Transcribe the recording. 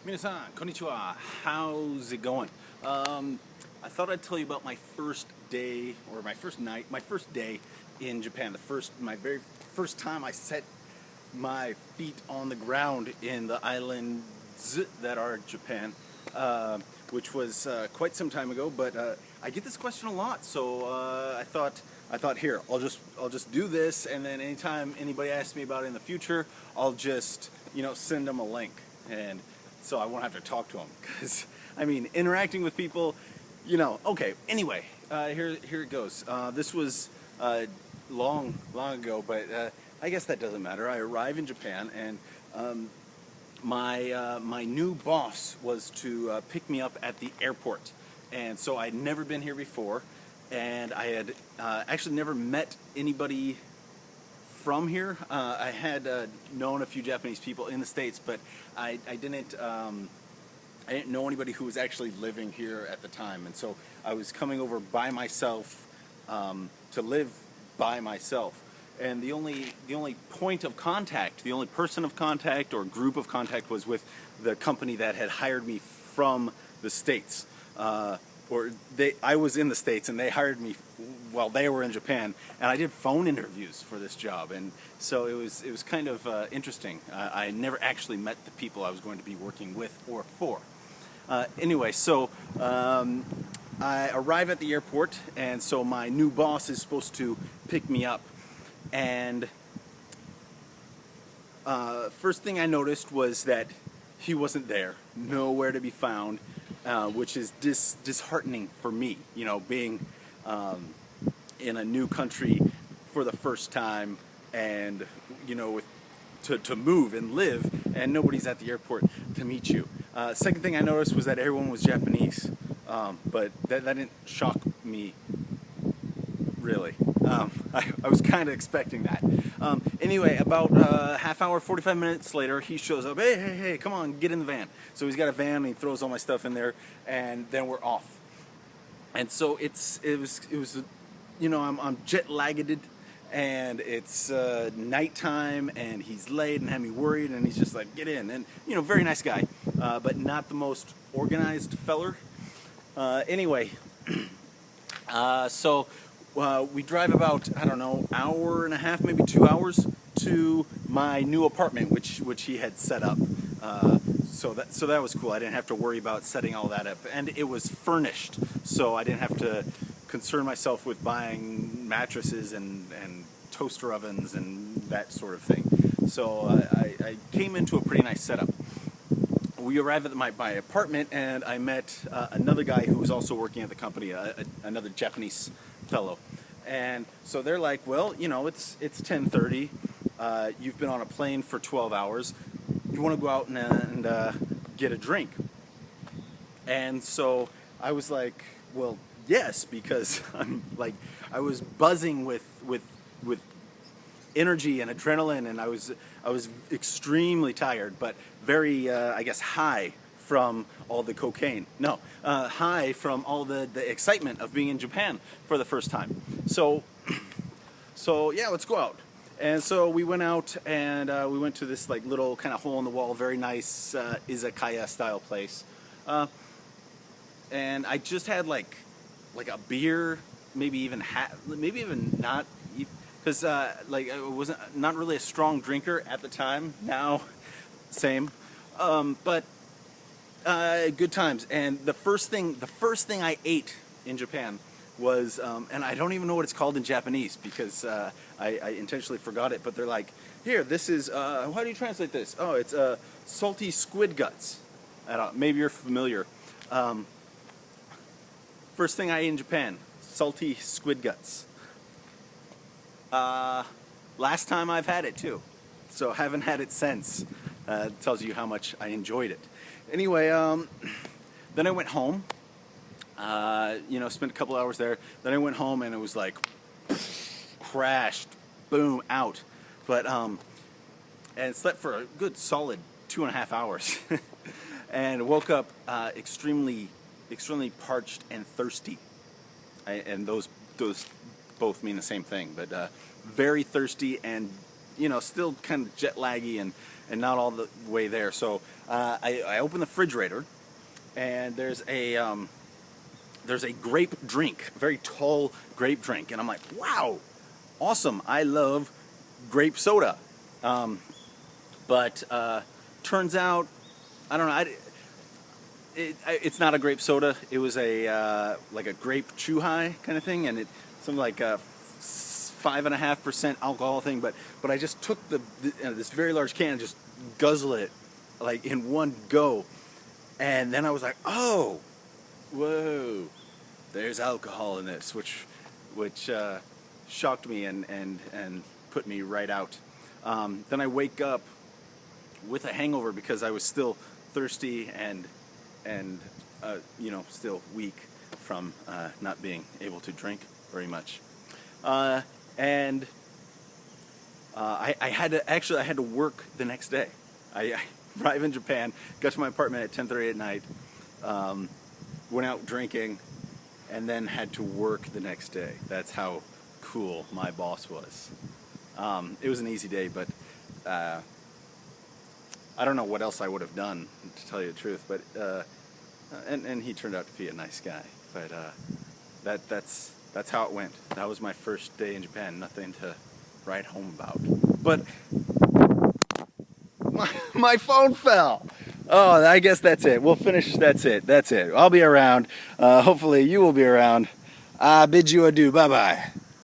Minasan, konnichiwa. How's it going? I thought I'd tell you about my first day, or my first night, my first day in Japan. My very first time I set my feet on the ground in the islands that are Japan, which was quite some time ago. But I get this question a lot, so I thought here I'll just do this, and then anytime anybody asks me about it in the future, I'll just send them a link, and so I won't have to talk to them, because I mean, interacting with people, okay, anyway, here it goes. This was long ago, but I guess that doesn't matter. I arrive in Japan, and my new boss was to pick me up at the airport, and so I'd never been here before, and I had actually never met anybody from here. I had known a few Japanese people in the States, but I didn't know anybody who was actually living here at the time, and so I was coming over by myself to live by myself. And the only point of contact, the only person of contact or group of contact was with the company that had hired me from the States. I was in the States and they hired me while they were in Japan, and I did phone interviews for this job, and so it was kind of interesting. I never actually met the people I was going to be working with or for. Anyway, so I arrive at the airport, and so my new boss is supposed to pick me up, and first thing I noticed was that he wasn't there, nowhere to be found. Which is disheartening for me, being in a new country for the first time, and to move and live, and nobody's at the airport to meet you. Second thing I noticed was that everyone was Japanese, but that didn't shock me really. I was kind of expecting that. Anyway, about half hour, 45 minutes later, he shows up. Hey, come on, get in the van. So he's got a van, and he throws all my stuff in there, and then we're off. And so it was I'm jet lagged, and it's nighttime, and he's late and had me worried, and he's just like, get in. And very nice guy, but not the most organized feller. Anyway, so we drive about, I don't know, hour and a half, maybe 2 hours to my new apartment, which he had set up. So that was cool. I didn't have to worry about setting all that up, and it was furnished, so I didn't have to concern myself with buying mattresses and toaster ovens and that sort of thing. So I came into a pretty nice setup. We arrived at my apartment, and I met another guy who was also working at the company, another Japanese fellow. And so they're like, well, it's 10:30. You've been on a plane for 12 hours. You want to go out and get a drink? And so I was like, well, yes, because I was buzzing with energy and adrenaline, and I was extremely tired, but very, I guess, high from all the cocaine. No, high from all the excitement of being in Japan for the first time. So yeah, let's go out. And so we went out, and we went to this little kind of hole in the wall, very nice izakaya style place. And I just had like a beer, maybe even not, because I wasn't not really a strong drinker at the time. Now, same, but good times. And the first thing I ate in Japan was, and I don't even know what it's called in Japanese, because I intentionally forgot it, but they're like, here, this is, how do you translate this? Oh, it's salty squid guts. I don't know, maybe you're familiar. First thing I ate in Japan, salty squid guts. Last time I've had it too, so haven't had it since. Tells you how much I enjoyed it. Anyway, then I went home. Spent a couple hours there. Then I went home, and it was like crashed, boom, out. But and slept for a good solid 2.5 hours, and woke up extremely parched and thirsty. And those both mean the same thing, but very thirsty, and still kind of jet laggy, and and not all the way there. So I open the refrigerator, and there's a grape drink, a very tall grape drink, and I'm like, wow, awesome! I love grape soda. But turns out, I don't know. It's not a grape soda. It was like a grape chew high kind of thing, and it's something like a 5.5% alcohol thing. But I just took this very large can and just guzzle it like in one go, and then I was like, oh, whoa, there's alcohol in this, which shocked me and put me right out. Then I wake up with a hangover because I was still thirsty and still weak from not being able to drink very much. I had to work the next day. I arrived in Japan, got to my apartment at 10:30 at night, went out drinking, and then had to work the next day. That's how cool my boss was. It was an easy day, but I don't know what else I would have done, to tell you the truth. But and he turned out to be a nice guy. But that's how it went. That was my first day in Japan. Nothing to write home about. But my phone fell. Oh, I guess that's it. We'll finish. That's it. I'll be around. Hopefully you will be around. I bid you adieu. Bye-bye.